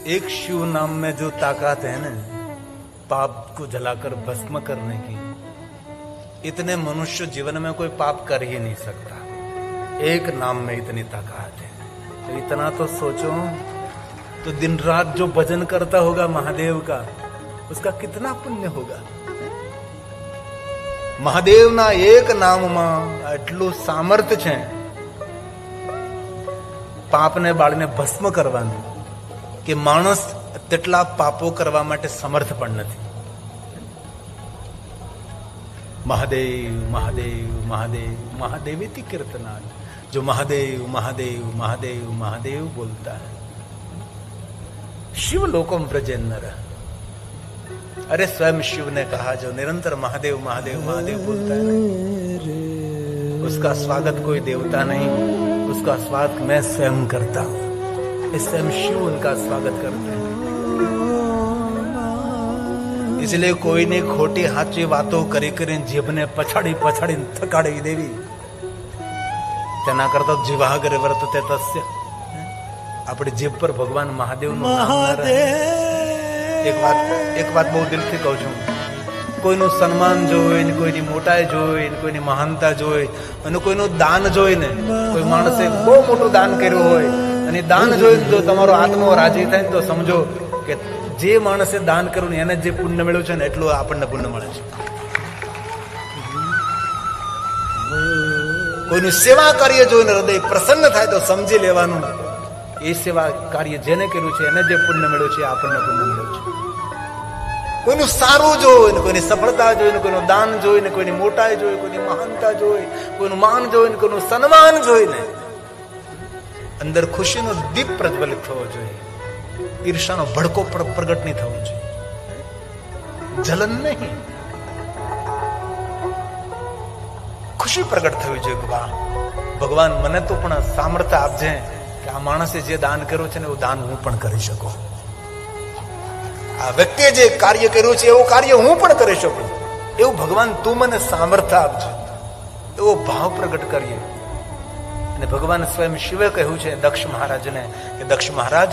एक शिव नाम में जो ताकत है ना पाप को जलाकर भस्म करने की, इतने मनुष्य जीवन में कोई पाप कर ही नहीं सकता। एक नाम में इतनी ताकत है, तो इतना तो सोचो। तो दिन रात जो भजन करता होगा महादेव का, उसका कितना पुण्य होगा। महादेव ना एक नाम में आटલું સામર્થ્ય છે પાપને બાળને ભસ્મ કરવાનું કે માણસ તેટલા પાપો કરવા માટે સમર્થ પણ નથી. महादेव महादेव महादेव महादेवेति कीर्तनाद, जो महादेव महादेव महादेव महादेव बोलता है शिव लोकम व्रजे नर. अरे स्वयं शिव ने कहा जो निरंतर महादेव महादेव महादेव बोलता है उसका स्वागत कोई देवता नहीं, उसका स्वागत मैं स्वयं करता हूं. स्वयं शिव उनका स्वागत करते हैं. इसलिए कोई ने खोटी हाची वातो करी करी जीभने पछाड़ी पछाड़ी थकाड़ी देवी, तेना करता जीवाग्रे वर्तते तस्य. अपनी जीभ पर भगवान महादेव નું નામ ન રહે. એક વાત બહુ દિલથી કહું છું, કોઈનું સન્માન જોઈ ને કોઈની મોટાઈ જોઈ ને કોઈની મહાનતા જોઈ અને કોઈનું દાન જોઈને, કોઈ માણસે બહુ મોટું દાન કર્યું હોય અને દાન જોઈને જો તમારો આત્મા રાજી થાય તો સમજો કે જે માણસે દાન કર્યું ને એને જે પુણ્ય મળ્યું છે ને એટલું આપણને પુણ્ય મળે છે. કોઈનું સેવા કાર્ય જોઈને હૃદય પ્રસન્ન થાય તો સમજી લેવાનું એ સેવા કાર્ય જેને કર્યું છે એને જે પુણ્ય મળ્યું છે આપણને પુણ્ય મળ્યું છે. કોઈનું સારું જોઈને, કોઈની સફળતા જોઈને, કોઈનું દાન જોઈને, કોઈની મોટાઈ જોઈ, કોઈની મહાનતા જોઈ, કોઈનું માન જોઈને, કોઈનું સન્માન જોઈને અંદર ખુશીનો દીપ પ્રજ્વલિત થવો જોઈએ. ઈર્ષાનો ભડકો પ્રગટ નહીં થવો જોઈએ, જલન નહીં, ખુશી પ્રગટ થવી જોઈએ કે વાહ ભગવાન મને તો પણ સામર્થ્ય આપજે કે આ માણસે જે દાન કર્યું છે ને એવું દાન હું પણ કરી શકું. આ વ્યક્તિએ જે કાર્ય કર્યું છે એવું કાર્ય હું પણ કરી શકું. એવું ભગવાન તું મને સામર્થ્ય આપજે, એવો ભાવ પ્રગટ કરીએ. અને ભગવાન સ્વયં શિવે કહ્યું છે દક્ષ મહારાજને કે દક્ષ મહારાજ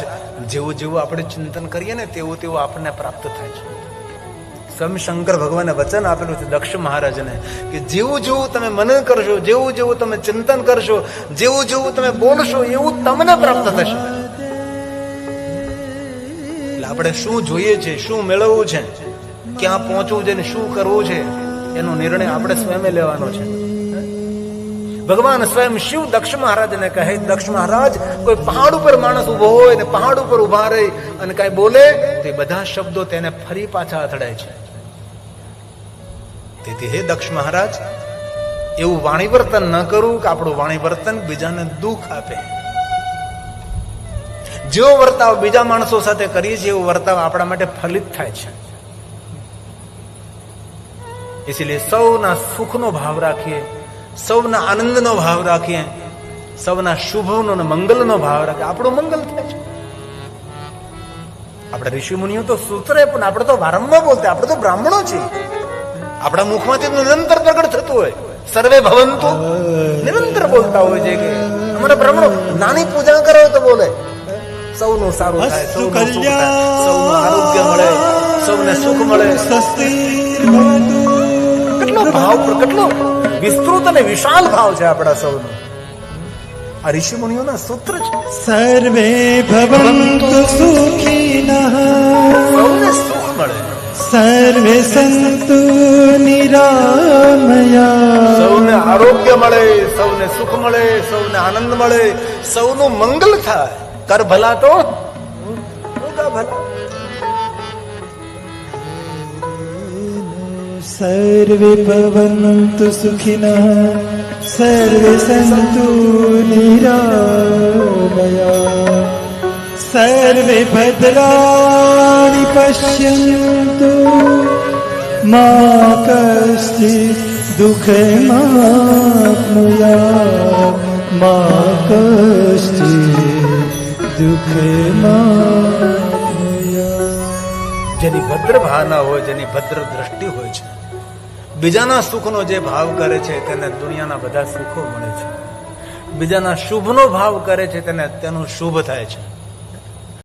જેવું જેવું આપણે ચિંતન કરીએ ને તેવું તેવું આપણને પ્રાપ્ત થાય છે. સ્વયં શંકર ભગવાને વચન આપેલું છે દક્ષ મહારાજને કે જેવું જેવું તમે મનન કરશો, જેવું જેવું તમે ચિંતન કરશો, જેવું જેવું તમે બોલશો એવું તમને પ્રાપ્ત થશે. એટલે આપણે શું જોઈએ છે, શું મેળવવું છે, ક્યાં પહોંચવું છે ને શું કરવું છે એનો નિર્ણય આપણે સ્વયં લેવાનો છે. ભગવાન સ્વયં શિવ દક્ષ મહારાજને કહે દક્ષ મહારાજ કોઈ પહાડ ઉપર માણસ ઉભો હોય ને પહાડ ઉપર ઉભા રહી અને કઈ બોલે તો એ બધા શબ્દો તેને ફરી પાછા અથડાય છે. તેથી હે દક્ષ મહારાજ એવું વાણી વર્તન ન કરવું કે આપણું વાણી વર્તન બીજાને દુઃખ આપે. જેવો વર્તાવ બીજા માણસો સાથે કરીએ છીએ એવો વર્તાવ આપણા માટે ફલિત થાય છે. એટલે સૌના સુખનો ભાવ રાખીએ, સૌના આનંદનો ભાવ રાખીએ, સૌના શુભનો અને મંગલનો ભાવ રાખીએ, આપણું મંગલ થાય છે. આપણે ઋષિ મુનિઓ તો સૂત્રે પણ આપણે તો વારંવાર બોલતા, આપણે તો બ્રાહ્મણો છીએ, આપણા મુખમાંથી નિરંતર પ્રગટ થતું હોય સર્વે ભવંતુ નિરંતર બોલતા હોય છે કે અમારા બ્રાહ્મણો નાની પૂજા કરો તો બોલે સૌનું સારું થાય, સૌનું સુખ થાય, સૌનું આરોગ્ય મળે, સૌને સુખ મળે. કેટલો ભાવ, કેટલો વિસ્તૃત અને વિશાળ ભાવ છે આપણા સૌનો. આ ઋષિ મુનિઓના સૂત્ર છે. સર્વે ભવંતુ સુખિનઃ, સૌને સુખ મળે, સર્વે સંતુ નિરામયા, સૌને આરોગ્ય મળે, સૌને સુખ મળે, સૌને આનંદ મળે, સૌનું મંગલ થાય. કર ભલા તો ભલા. સર્વે ભવન્તુ સુખિનઃ, સર્વે સંતુ નિરામયા, સર્વે ભદ્રાણિ પશ્યન્તુ મા કશ્ચિત દુઃખમાપ્નુયાત, મા કશ્ચિત દુઃખમાપ્નુયાત. જેની ભદ્ર ભાવના હોય, જેની ભદ્ર દ્રષ્ટિ હોય છે, બીજાના સુખનો જે ભાવ કરે છે તેને દુનિયાના બધા સુખો મળે છે. બીજાના શુભનો ભાવ કરે છે તેને તેનું શુભ થાય છે.